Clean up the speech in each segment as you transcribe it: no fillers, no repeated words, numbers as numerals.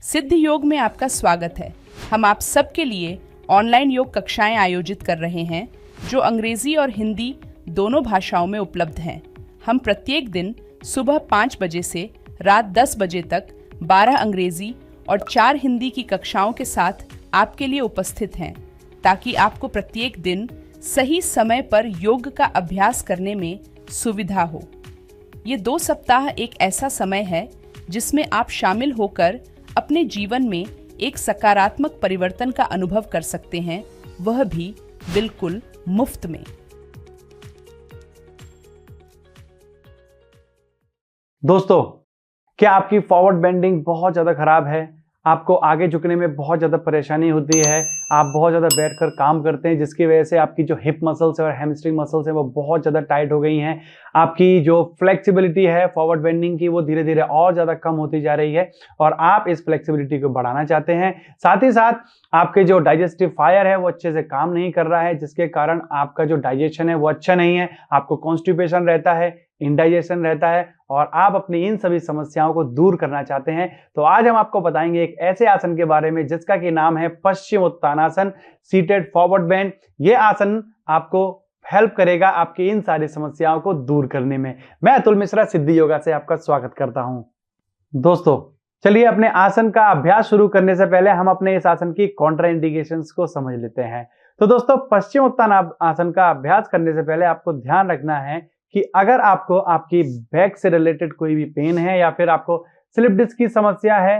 सिद्ध योग में आपका स्वागत है। हम आप सबके लिए ऑनलाइन योग कक्षाएं आयोजित कर रहे हैं जो अंग्रेजी और हिंदी दोनों भाषाओं में उपलब्ध हैं। हम प्रत्येक दिन सुबह 5 बजे से रात 10 बजे तक 12 अंग्रेजी और 4 हिंदी की कक्षाओं के साथ आपके लिए उपस्थित हैं, ताकि आपको प्रत्येक दिन सही समय पर योग का अभ्यास करने में सुविधा हो। ये 2 सप्ताह एक ऐसा समय है जिसमें आप शामिल होकर अपने जीवन में एक सकारात्मक परिवर्तन का अनुभव कर सकते हैं, वह भी बिल्कुल मुफ्त में। दोस्तों, क्या आपकी फॉरवर्ड बेंडिंग बहुत ज़्यादा खराब है? आपको आगे झुकने में बहुत ज़्यादा परेशानी होती है, आप बहुत ज़्यादा बैठकर काम करते हैं जिसकी वजह से आपकी जो हिप मसल्स है और हैमस्ट्रिंग मसल्स है वो बहुत ज़्यादा टाइट हो गई हैं। आपकी जो फ्लेक्सिबिलिटी है फॉरवर्ड बेंडिंग की वो धीरे धीरे और ज़्यादा कम होती जा रही है और आप इस फ्लेक्सिबिलिटी को बढ़ाना चाहते हैं। साथ ही साथ आपके जो डाइजेस्टिव फायर है वो अच्छे से काम नहीं कर रहा है, जिसके कारण आपका जो डाइजेशन है वो अच्छा नहीं है, आपको कॉन्स्टिपेशन रहता है, इंडाइजेशन रहता है और आप अपनी इन सभी समस्याओं को दूर करना चाहते हैं। तो आज हम आपको बताएंगे एक ऐसे आसन के बारे में जिसका कि नाम है पश्चिमोत्तानासन, सीटेड फॉरवर्ड बेंड। ये आसन आपको हेल्प करेगा आपकी इन सारी समस्याओं को दूर करने में। मैं अतुल मिश्रा सिद्ध योगा से आपका स्वागत करता हूं। दोस्तों, चलिए अपने आसन का अभ्यास शुरू करने से पहले हम अपने इस आसन की कॉन्ट्राइंडिकेशंस को समझ लेते हैं। तो दोस्तों, पश्चिमोत्तान आसन का अभ्यास करने से पहले आपको ध्यान रखना है कि अगर आपको आपकी बैक से रिलेटेड कोई भी पेन है या फिर आपको स्लिप डिस्क की समस्या है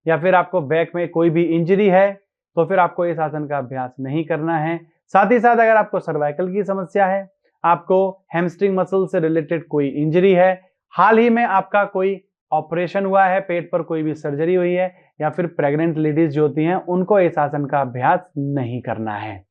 या फिर आपको बैक में कोई भी इंजरी है तो फिर आपको इस आसन का अभ्यास नहीं करना है। साथ ही साथ अगर आपको सर्वाइकल की समस्या है, आपको हैमस्ट्रिंग मसल से रिलेटेड कोई इंजरी है, हाल ही में आपका कोई ऑपरेशन हुआ है, पेट पर कोई भी सर्जरी हुई है या फिर प्रेग्नेंट लेडीज जो होती हैं उनको इस आसन का अभ्यास नहीं करना है।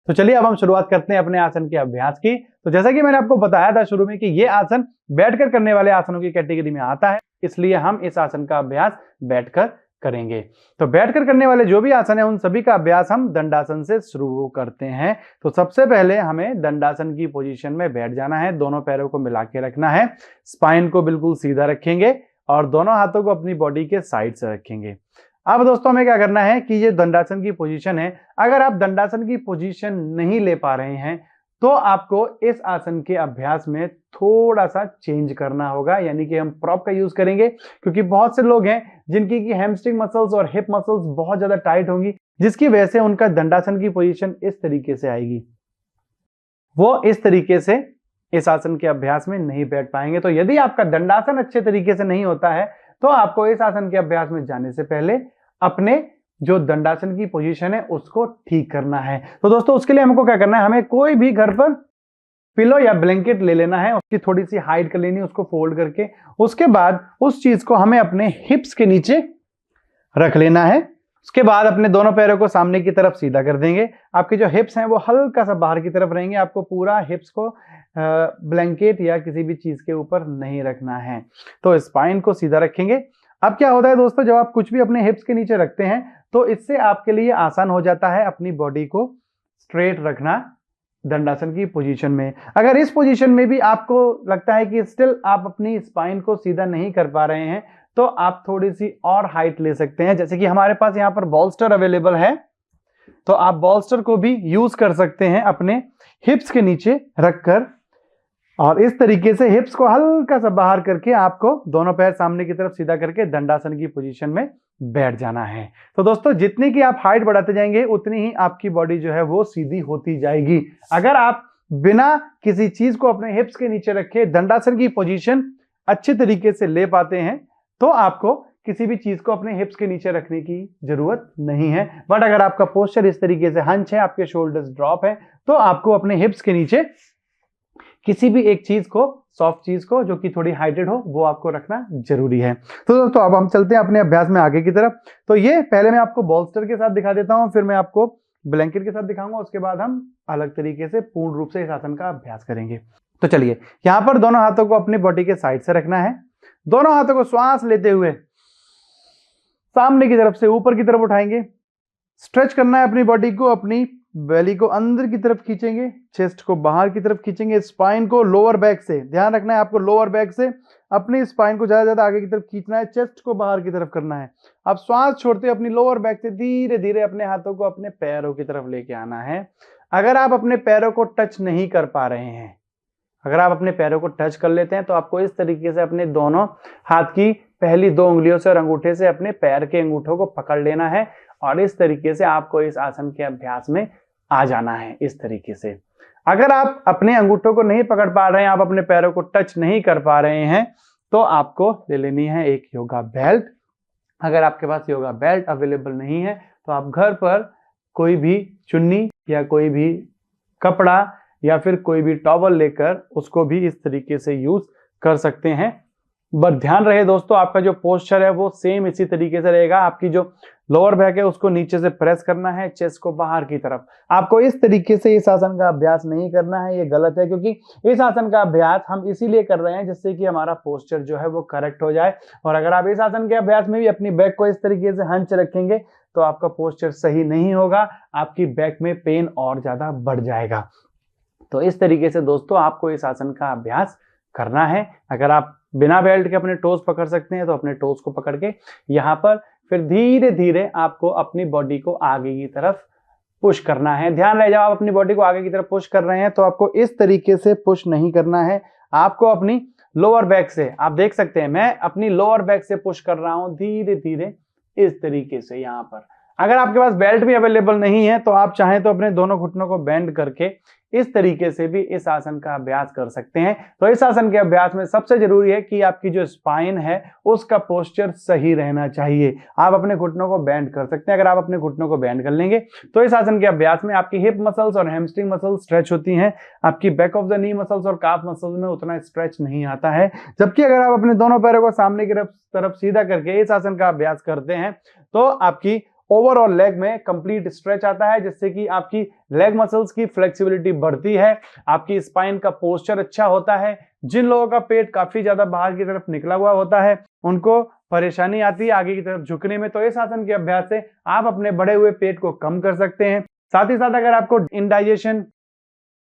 तो चलिए अब हम शुरुआत करते हैं अपने आसन के अभ्यास की। तो जैसा कि मैंने आपको बताया था शुरू में कि ये आसन बैठकर करने वाले आसनों की कैटेगरी में आता है, इसलिए हम इस आसन का अभ्यास बैठकर करेंगे। तो बैठकर करने वाले जो भी आसन है उन सभी का अभ्यास हम दंडासन से शुरू करते हैं। तो सबसे पहले हमें दंडासन की पोजीशन में बैठ जाना है, दोनों पैरों को मिला के रखना है, स्पाइन को बिल्कुल सीधा रखेंगे और दोनों हाथों को अपनी बॉडी के साइड से रखेंगे। अब दोस्तों हमें क्या करना है कि ये दंडासन की पोजीशन है, अगर आप दंडासन की पोजीशन नहीं ले पा रहे हैं तो आपको इस आसन के अभ्यास में थोड़ा सा चेंज करना होगा, यानी कि हम प्रॉप का यूज करेंगे क्योंकि बहुत से लोग हैं जिनकी की हैमस्ट्रिंग मसल्स और हिप मसल्स बहुत ज्यादा टाइट होंगी, जिसकी वजह से उनका दंडासन की पोजीशन इस तरीके से आएगी, वो इस तरीके से इस आसन के अभ्यास में नहीं बैठ पाएंगे। तो यदि आपका दंडासन अच्छे तरीके से नहीं होता है तो आपको इस आसन के अभ्यास में जाने से पहले अपने जो दंडासन की पोजीशन है उसको ठीक करना है। तो दोस्तों उसके लिए हमको क्या करना है, हमें कोई भी घर पर पिलो या ब्लैंकेट ले लेना है, उसकी थोड़ी सी हाइट कर लेनी है, उसको फोल्ड करके उसके बाद उस चीज को हमें अपने हिप्स के नीचे रख लेना है। उसके बाद अपने दोनों पैरों को सामने की तरफ सीधा कर देंगे, आपके जो हिप्स हैं वो हल्का सा बाहर की तरफ रहेंगे, आपको पूरा हिप्स को ब्लैंकेट या किसी भी चीज के ऊपर नहीं रखना है। तो स्पाइन को सीधा रखेंगे। अब क्या होता है दोस्तों, जब आप कुछ भी अपने हिप्स के नीचे रखते हैं तो इससे आपके लिए आसान हो जाता है अपनी बॉडी को स्ट्रेट रखना दंडासन की पोजीशन में। अगर इस पोजीशन में भी आपको लगता है कि स्टिल आप अपनी स्पाइन को सीधा नहीं कर पा रहे हैं तो आप थोड़ी सी और हाइट ले सकते हैं, जैसे कि हमारे पास यहाँ पर बॉल्स्टर अवेलेबल है, तो आप बॉल्स्टर को भी यूज कर सकते हैं अपने हिप्स के नीचे रखकर और इस तरीके से हिप्स को हल्का सा बाहर करके आपको दोनों पैर सामने की तरफ सीधा करके दंडासन की पोजीशन में बैठ जाना है। तो दोस्तों जितनी की आप हाइट बढ़ाते जाएंगे उतनी ही आपकी बॉडी जो है वो सीधी होती जाएगी। अगर आप बिना किसी चीज को अपने हिप्स के नीचे रखे दंडासन की पोजीशन अच्छे तरीके से ले पाते हैं तो आपको किसी भी चीज को अपने हिप्स के नीचे रखने की जरूरत नहीं है। बट अगर आपका पोस्चर इस तरीके से हंच है, आपके शोल्डर्स ड्रॉप है, तो आपको अपने हिप्स के नीचे किसी भी एक चीज को, सॉफ्ट चीज को जो कि थोड़ी हाइटेड हो, वो आपको रखना जरूरी है। तो दोस्तों अब हम चलते हैं अपने अभ्यास में आगे की तरफ। तो ये पहले मैं आपको बॉल्स्टर के साथ दिखा देता हूं, फिर मैं आपको ब्लैंकेट के साथ दिखाऊंगा, उसके बाद हम अलग तरीके से पूर्ण रूप से इस आसन का अभ्यास करेंगे। तो चलिए, यहां पर दोनों हाथों को अपनी बॉडी के साइड से रखना है, दोनों हाथों को श्वास लेते हुए सामने की तरफ से ऊपर की तरफ उठाएंगे, स्ट्रेच करना है अपनी बॉडी को, अपनी बेली को अंदर की तरफ खींचेंगे, चेस्ट को बाहर की तरफ खींचेंगे, स्पाइन को लोअर बैक से, ध्यान रखना है आपको लोअर बैक से अपनी स्पाइन को ज्यादा ज्यादा आगे की तरफ खींचना है, चेस्ट को बाहर की तरफ करना है। अब श्वास छोड़ते हुए अपनी लोअर बैक से धीरे धीरे अपने हाथों को अपने पैरों की तरफ लेके आना है। अगर आप अपने पैरों को टच नहीं कर पा रहे हैं, अगर आप अपने पैरों को टच कर लेते हैं तो आपको इस तरीके से अपने दोनों हाथ की पहली 2 उंगलियों से और अंगूठे से अपने पैर के अंगूठों को पकड़ लेना है और इस तरीके से आपको इस आसन के अभ्यास में आ जाना है। इस तरीके से अगर आप अपने अंगूठों को नहीं पकड़ पा रहे हैं, आप अपने पैरों को टच नहीं कर पा रहे हैं, तो आपको ले लेनी है एक योगा बेल्ट। अगर आपके पास योगा बेल्ट अवेलेबल नहीं है तो आप घर पर कोई भी चुन्नी या कोई भी कपड़ा या फिर कोई भी टॉवल लेकर उसको भी इस तरीके से यूज कर सकते हैं। बस ध्यान रहे दोस्तों, आपका जो पोस्चर है वो सेम इसी तरीके से रहेगा। आपकी जो लोअर बैक है उसको नीचे से प्रेस करना है, चेस्ट को बाहर की तरफ। आपको इस तरीके से इस आसन का अभ्यास नहीं करना है, ये गलत है, क्योंकि इस आसन का अभ्यास हम इसीलिए कर रहे हैं जिससे कि हमारा पोस्चर जो है वो करेक्ट हो जाए। और अगर आप इस आसन के अभ्यास में भी अपनी बैक को इस तरीके से हंच रखेंगे तो आपका पोस्चर सही नहीं होगा, आपकी बैक में पेन और ज्यादा बढ़ जाएगा। तो इस तरीके से दोस्तों आपको इस आसन का अभ्यास करना है। अगर आप बिना बेल्ट के अपने टोज पकड़ सकते हैं तो अपने टोज को पकड़ के यहाँ पर फिर धीरे धीरे आपको अपनी बॉडी को आगे की तरफ पुश करना है। ध्यान रहे, जब आप अपनी बॉडी को आगे की तरफ पुश कर रहे हैं तो आपको इस तरीके से पुश नहीं करना है, आपको अपनी लोअर बैक से, आप देख सकते हैं मैं अपनी लोअर बैक से पुश कर रहा हूं धीरे धीरे इस तरीके से यहाँ पर। अगर आपके पास बेल्ट भी अवेलेबल नहीं है तो आप चाहें तो अपने दोनों घुटनों को बेंड करके इस तरीके से भी इस आसन का अभ्यास कर सकते हैं। तो इस आसन के अभ्यास में सबसे जरूरी है कि आपकी जो स्पाइन है उसका पोस्चर सही रहना चाहिए। आप अपने घुटनों को बेंड कर सकते हैं। अगर आप अपने घुटनों को बेंड कर लेंगे तो इस आसन के अभ्यास में आपकी हिप मसल्स और हैमस्ट्रिंग मसल्स स्ट्रेच होती हैं, आपकी back of the knee muscles और काफ मसल्स में उतना स्ट्रेच नहीं आता है। जबकि अगर आप अपने दोनों पैरों को सामने की तरफ सीधा करके इस आसन का अभ्यास करते हैं तो आपकी ओवरऑल लेग में कंप्लीट स्ट्रेच आता है, जिससे कि आपकी लेग मसल्स की फ्लेक्सिबिलिटी बढ़ती है, आपकी स्पाइन का पोस्चर अच्छा होता है। जिन लोगों का पेट काफी ज्यादा बाहर की तरफ निकला हुआ होता है उनको परेशानी आती है आगे की तरफ झुकने में, तो इस आसन के अभ्यास से आप अपने बढ़े हुए पेट को कम कर सकते हैं। साथ ही साथ अगर आपको इंडाइजेशन,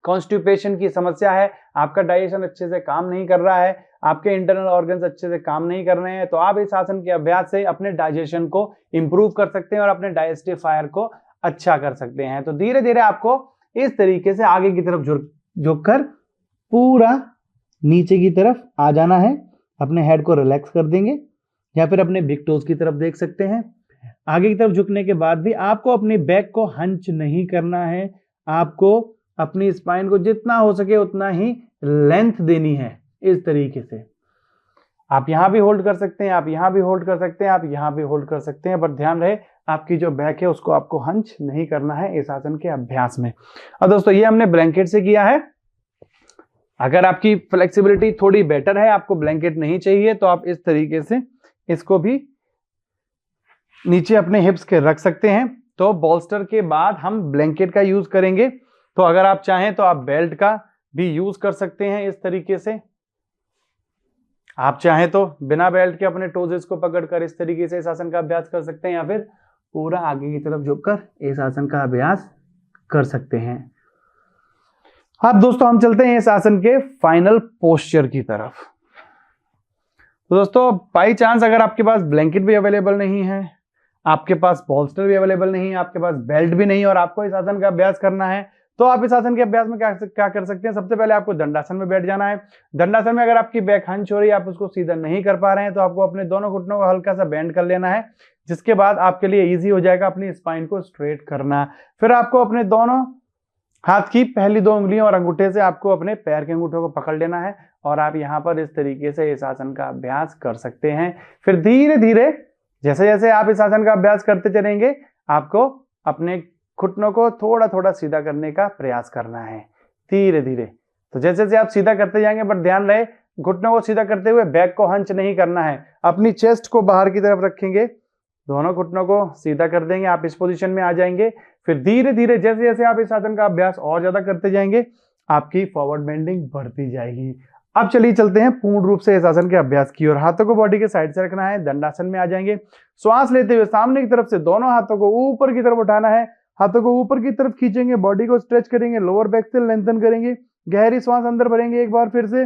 कॉन्स्टिपेशन की समस्या है, आपका डाइजेशन अच्छे से काम नहीं कर रहा है, आपके इंटरनल ऑर्गन्स अच्छे से काम नहीं कर रहे हैं, तो आप इस आसन के अभ्यास से अपने डाइजेशन को इंप्रूव कर सकते हैं और अपने डाइजेस्टिव फायर को अच्छा कर सकते हैं। तो धीरे धीरे आपको इस तरीके से आगे की तरफ झुककर पूरा नीचे की तरफ आ जाना है। अपने हेड को रिलैक्स कर देंगे या फिर अपने बिग टोज की तरफ देख सकते हैं। आगे की तरफ झुकने के बाद भी आपको अपनी बैक को हंच नहीं करना है, आपको अपनी स्पाइन को जितना हो सके उतना ही लेंथ देनी है। इस तरीके से आप यहां भी होल्ड कर सकते हैं, आप यहां भी होल्ड कर सकते हैं, आप यहां भी होल्ड कर सकते हैं, पर ध्यान रहे आपकी जो बैक है उसको आपको हंच नहीं करना है इस आसन के अभ्यास में। और दोस्तों ये हमने ब्लैंकेट से किया है। अगर आपकी फ्लेक्सिबिलिटी थोड़ी बेटर है, आपको ब्लैंकेट नहीं चाहिए, तो आप इस तरीके से इसको भी नीचे अपने हिप्स के रख सकते हैं। तो बॉल्स्टर के बाद हम ब्लैंकेट का यूज करेंगे। तो अगर आप चाहें तो आप बेल्ट का भी यूज कर सकते हैं इस तरीके से। आप चाहें तो बिना बेल्ट के अपने टोजेस को पकड़कर इस तरीके से इस आसन का अभ्यास कर सकते हैं, या फिर पूरा आगे की तरफ झुककर इस आसन का अभ्यास कर सकते हैं। अब दोस्तों हम चलते हैं इस आसन के फाइनल पोस्चर की तरफ। तो दोस्तों बाई चांस अगर आपके पास ब्लैंकेट भी अवेलेबल नहीं है, आपके पास बॉल्स्टर भी अवेलेबल नहीं है, आपके पास बेल्ट भी नहीं है और आपको इस आसन का अभ्यास करना है, तो आप इस आसन के अभ्यास में क्या कर सकते हैं। सबसे पहले आपको दंडासन में बैठ जाना है। दंडासन में अगर आपकी बैक हंच हो रही है, आप उसको सीधा नहीं कर पा रहे हैं, तो आपको अपने दोनों घुटनों को हल्का सा बेंड कर लेना है, जिसके बाद आपके लिए इजी हो जाएगा अपनी स्पाइन को स्ट्रेट करना। फिर आपको अपने दोनों हाथ की पहली 2 उंगलियों और अंगूठे से आपको अपने पैर के अंगूठों को पकड़ लेना है और आप यहाँ पर इस तरीके से इस आसन का अभ्यास कर सकते हैं। फिर धीरे धीरे जैसे जैसे आप इस आसन का अभ्यास करते चलेंगे, आपको अपने घुटनों को थोड़ा थोड़ा सीधा करने का प्रयास करना है धीरे धीरे। तो जैसे जैसे आप सीधा करते जाएंगे, पर ध्यान रहे घुटनों को सीधा करते हुए बैक को हंच नहीं करना है। अपनी चेस्ट को बाहर की तरफ रखेंगे, दोनों घुटनों को सीधा कर देंगे, आप इस पोजीशन में आ जाएंगे। फिर धीरे धीरे जैसे जैसे आप इस आसन का अभ्यास और ज्यादा करते जाएंगे, आपकी फॉरवर्ड बेंडिंग बढ़ती जाएगी। अब चलिए चलते हैं पूर्ण रूप से इस आसन के अभ्यास की ओर। हाथों को बॉडी के साइड से रखना है, दंडासन में आ जाएंगे। श्वास लेते हुए सामने की तरफ से दोनों हाथों को ऊपर की तरफ उठाना है, हाथों को ऊपर की तरफ खींचेंगे, बॉडी को स्ट्रेच करेंगे, लोअर बैक से लेंथन करेंगे, गहरी श्वास अंदर भरेंगे एक बार फिर से,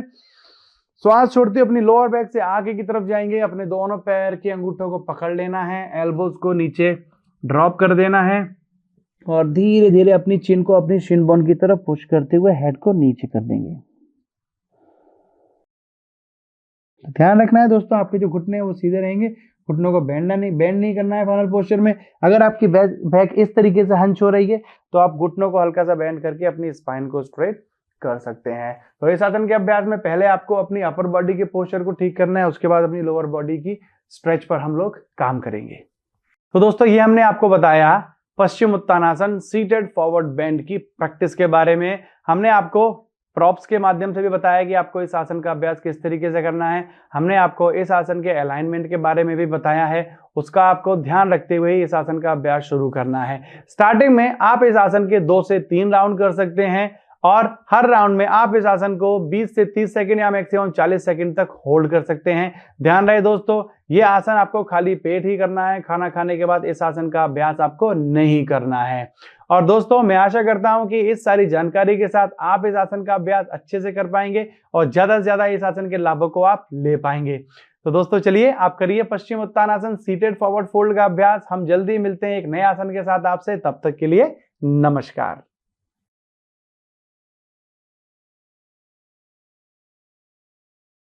श्वास छोड़ते अपनी लोअर बैक से आगे की तरफ जाएंगे। अपने दोनों पैर के अंगूठों को पकड़ लेना है, एल्बोज को नीचे ड्रॉप कर देना है और धीरे धीरे अपनी चिन को अपनी शिन बोन की तरफ पुश करते हुए हेड को नीचे कर देंगे। तो ध्यान रखना है दोस्तों, आपके जो घुटने हैं वो सीधे रहेंगे, घुटनों को बेंड नहीं करना है फाइनल पोस्चर में। अगर आपकी बैक इस तरीके से हंच हो रही है तो आप घुटनों को हल्का सा बेंड करके अपनी स्पाइन को स्ट्रेट कर सकते हैं। तो इस आसन के अभ्यास में पहले आपको अपनी अपर बॉडी के पोस्चर को ठीक करना है, उसके बाद अपनी लोअर बॉडी की स्ट्रेच पर हम लोग काम करेंगे। तो दोस्तों ये हमने आपको बताया पश्चिम उत्तानासन सीटेड फॉरवर्ड बेंड की प्रैक्टिस के बारे में। हमने आपको प्रॉप्स के माध्यम से भी बताया कि आपको इस आसन का अभ्यास किस तरीके से करना है। हमने आपको इस आसन के अलाइनमेंट के बारे में भी बताया है, उसका आपको ध्यान रखते हुए इस आसन का अभ्यास शुरू करना है। स्टार्टिंग में आप इस आसन के 2 से 3 राउंड कर सकते हैं और हर राउंड में आप इस आसन को 20 से 30 सेकंड या मैक्सिमम 40 सेकंड तक होल्ड कर सकते हैं। ध्यान रहे दोस्तों, ये आसन आपको खाली पेट ही करना है, खाना खाने के बाद इस आसन का अभ्यास आपको नहीं करना है। और दोस्तों मैं आशा करता हूं कि इस सारी जानकारी के साथ आप इस आसन का अभ्यास अच्छे से कर पाएंगे और ज्यादा से ज्यादा इस आसन के लाभों को आप ले पाएंगे। तो दोस्तों चलिए आप करिए पश्चिम उत्तानासन सीटेड फॉरवर्ड फोल्ड का अभ्यास। हम जल्दी मिलते हैं एक नए आसन के साथ आपसे, तब तक के लिए नमस्कार।